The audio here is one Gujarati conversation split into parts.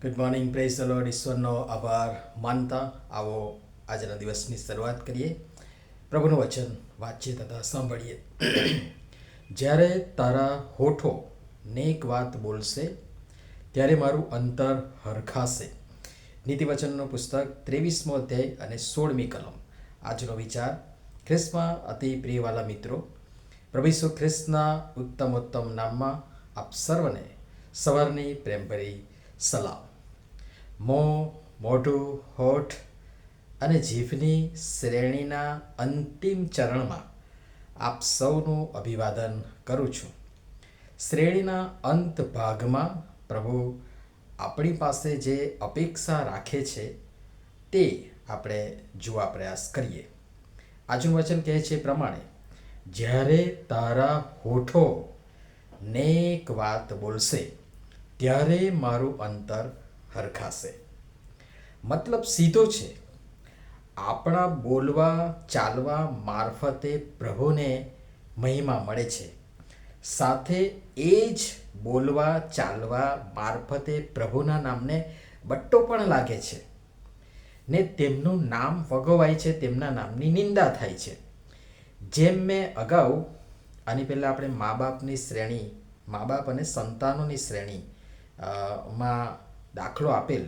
Good morning, praise the Lord. ઈશ્વરનો આભાર માનતા આવો આજના દિવસની શરૂઆત કરીએ. પ્રભુનું વચન વાંચીએ તથા સાંભળીએ. જ્યારે તારા હોઠો નેક વાત બોલશે ત્યારે મારું અંતર હરખાશે. નીતિવચનનું પુસ્તક 23મો અધ્યાય અને 16મી કલમ. આજનો વિચાર: ખ્રિસ્તમાં અતિ પ્રિયવાલા મિત્રો, પ્રભુ ઈસુ ખ્રિસ્તના ઉત્તમોત્તમ નામમાં આપ સર્વને સવારની પ્રેમભરી સલામ. મોં, મોઢું, હોઠ અને જીભની શ્રેણીના અંતિમ ચરણમાં આપ સૌનું અભિવાદન કરું છું. શ્રેણીના અંત ભાગમાં પ્રભુ આપણી પાસે જે અપેક્ષા રાખે છે તે આપણે જોવા પ્રયાસ કરીએ. આજનું વચન કહે છે પ્રમાણે, જ્યારે તારા હોઠો નેક વાત બોલશે ત્યારે મારું અંતર હરખાશે. મતલબ સીધો છે. આપણા બોલવા ચાલવા મારફતે પ્રભુને મહિમા મળે છે. સાથે એ જ બોલવા ચાલવા મારફતે પ્રભુના નામને બટ્ટો પણ લાગે છે ને તેમનું નામ વગોવાય છે, તેમના નામની નિંદા થાય છે. જેમ મેં અગાઉ આની પહેલાં આપણે મા બાપ અને સંતાનોની શ્રેણી માં દાખલો આપેલ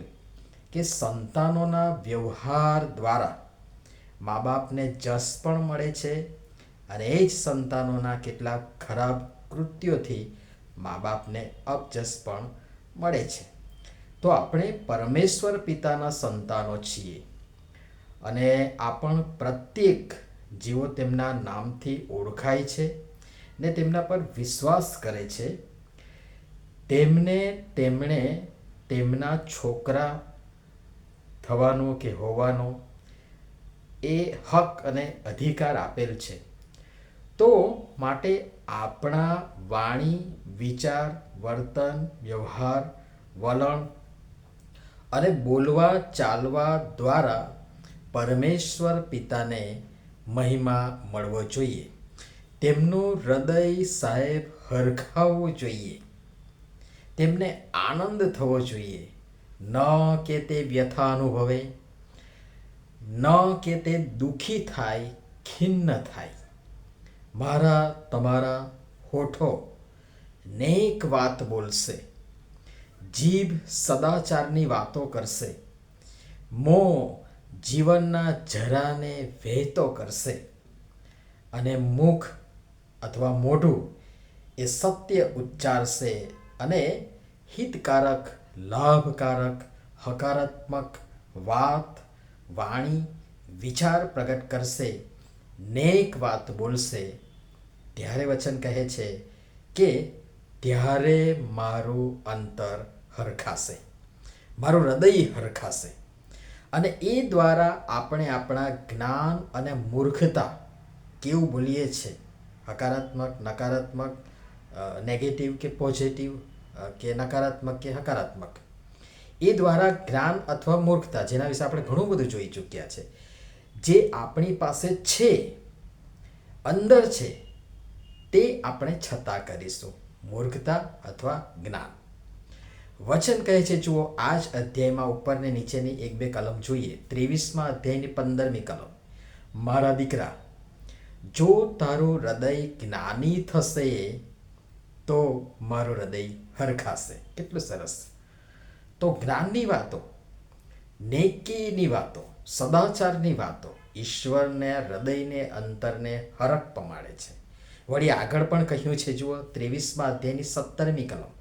કે સંતાનોના વ્યવહાર દ્વારા મા બાપને જસ પણ મળે છે અને એ જ સંતાનોના કેટલાક ખરાબ કૃત્યોથી મા બાપને અપજસ પણ મળે છે. તો આપણે પરમેશ્વર પિતાના સંતાનો છીએ અને આપણ પ્રત્યેક જેઓ તેમના નામથી ઓળખાય છે ને તેમના પર વિશ્વાસ કરે છે તેમણે તેમના છોકરા થવાનો કે હોવાનો એ હક અને અધિકાર આપેલ છે. તો માટે આપણા વાણી, વિચાર, વર્તન, વ્યવહાર, વલણ અને બોલવા ચાલવા દ્વારા પરમેશ્વર પિતાને મહિમા મળવો જોઈએ. તેમનું હૃદય સાહેબ હરખાવવું જોઈએ. તેમને આનંદ થવો જોઈએ. ન કે તે વ્યથા અનુભવે, ન કે તે દુઃખી થાય, ખિન્ન થાય. મારા તમારા હોઠો નેક વાત બોલશે, જીભ સદાચારની વાતો કરશે, મોં જીવનના ઝરાને વહેતો કરશે અને મુખ અથવા મોઢું એ સત્ય ઉચ્ચારશે અને હિતકારક, લાભકારક, હકારાત્મક વાત, વાણી, વિચાર પ્રગટ કરશે, નેક વાત બોલશે. ત્યારે વચન કહે છે કે ત્યારે મારું અંતર હરખાશે, મારું હૃદય હરખાશે. અને એ દ્વારા આપણે આપણા જ્ઞાન અને મૂર્ખતા કેવું બોલીએ છીએ, હકારાત્મક, નકારાત્મક, નેગેટિવ કે પોઝિટિવ, કે નકારાત્મક કે હકારાત્મક, એ દ્વારા જ્ઞાન અથવા મૂર્ખતા, જેના વિશે આપણે ઘણું બધું જોઈ ચૂક્યા છે, જે આપણી પાસે છે, અંદર છે, તે આપણે છતાં કરીશું, મૂર્ખતા અથવા જ્ઞાન. વચન કહે છે, જુઓ આ જ અધ્યાયમાં ઉપર ને નીચેની 1-2 કલમ જોઈએ. 23મા અધ્યાયની 15મી કલમ: મારા દીકરા, જો તારું હૃદય જ્ઞાની થશે તો મારું હૃદય હરખાશે. કેટલું સરસ! તો જ્ઞાનની વાતો, નેકીની વાતો, સદાચારની વાતો ઈશ્વરને હૃદયને, અંતરને હરખ પમાડે છે. વળી આગળ પણ કહ્યું છે, જુઓ 23મા અધ્યાયની 17મી કલમ: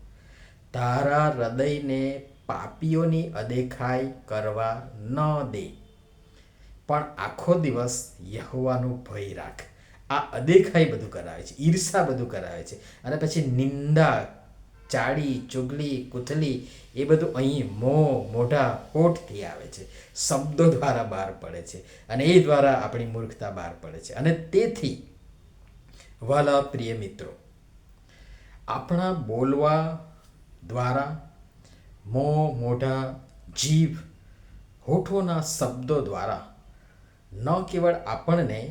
તારા હૃદયને પાપીઓની અદેખાઈ કરવા ન દે, પણ આખો દિવસ યહોવાનું ભય રાખ. આ અદેખાઈ બધું કરાવે છે, ઈર્ષા બધું કરાવે છે, અને પછી નિંદા, ચાડી, ચુગલી, કુથલી, એ બધું અહીં મોં, મોઢા, હોઠથી આવે છે, શબ્દો દ્વારા બહાર પડે છે અને એ દ્વારા આપણી મૂર્ખતા બહાર પડે છે. અને તેથી વાલા પ્રિય મિત્રો, આપણા બોલવા દ્વારા, મોં, મોઢા, જીભ, હોઠોના શબ્દો દ્વારા ન કેવળ આપણને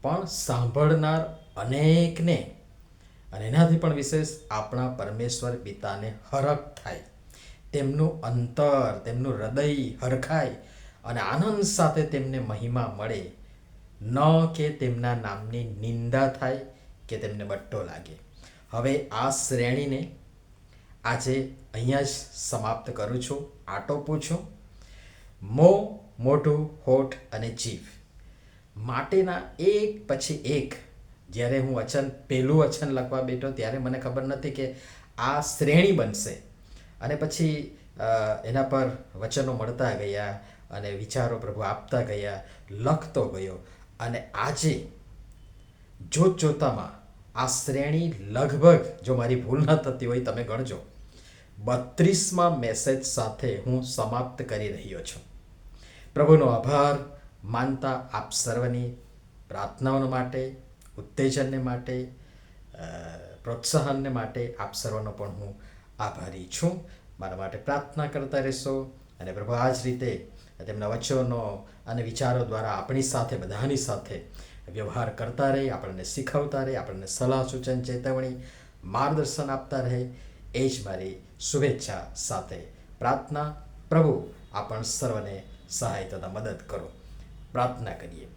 પણ સાંભળનાર અનેકને, અને એનાથી પણ વિશેષ આપણા પરમેશ્વર પિતાને હરખ થાય. તેમનું અંતર, તેમનું હૃદય હરખાય અને આનંદ સાથે તેમને મહિમા મળે, ન કે તેમના નામની નિંદા થાય કે તેમને બટ્ટો લાગે. હવે આ શ્રેણીને આજે અહીંયા જ સમાપ્ત કરું છું, આટોપું છું. મોં, મોઢું, હોઠ અને જીભ માટેના એક પછી એક જ્યારે હું પહેલું વચન લખવા બેઠો ત્યારે મને ખબર નથી કે આ શ્રેણી બનશે. અને પછી એના પર વચનો મળતા ગયા અને વિચારો પ્રભુ આપતા ગયા, લખતો ગયો. અને આજે જોતામાં આ શ્રેણી લગભગ, જો મારી ભૂલ ન થતી હોય તમે ગણજો, 32મા મેસેજ સાથે હું સમાપ્ત કરી રહ્યો છું. પ્રભુનો આભાર માનતા આપ સર્વની પ્રાર્થનાઓ માટે, ઉત્તેજનને માટે, પ્રોત્સાહનને માટે આપ સર્વનો પણ હું આભારી છું. મારા માટે પ્રાર્થના કરતા રહેશો અને પ્રભુ આ જ રીતે તેમના વચનો અને વિચારો દ્વારા આપણી સાથે, બધાની સાથે વ્યવહાર કરતા રહે, આપણને શીખવતા રહે, આપણને સલાહ, સૂચન, ચેતવણી, માર્ગદર્શન આપતા રહે, એ જ મારી શુભેચ્છા સાથે પ્રાર્થના. પ્રભુ આપણ સર્વને સહાય તથા મદદ કરો. પ્રાર્થના કરીએ.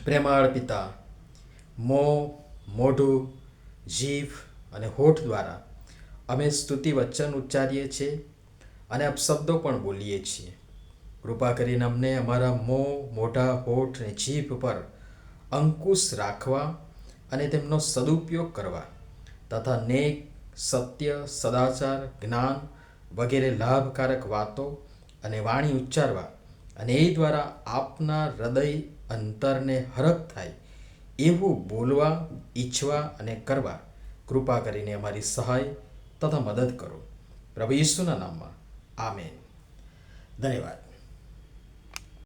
પ્રેમાળ પિતા, મોં, મોઢું, જીભ અને હોઠ દ્વારા અમે સ્તુતિ વચન ઉચ્ચારીએ છીએ અને અપશબ્દો પણ બોલીએ છીએ. કૃપા કરીને અમને અમારા મોં, મોઢા, હોઠ અને જીભ પર અંકુશ રાખવા અને તેમનો સદુપયોગ કરવા તથા નેક, સત્ય, સદાચાર, જ્ઞાન વગેરે લાભકારક વાતો અને વાણી ઉચ્ચારવા અને એ દ્વારા આપના હૃદય અંતરને હરખ થાય એવું બોલવા, ઈચ્છવા અને કરવા કૃપા કરીને અમારી સહાય તથા મદદ કરો. પ્રભુ ઈસુના નામમાં આમેન. ધન્યવાદ.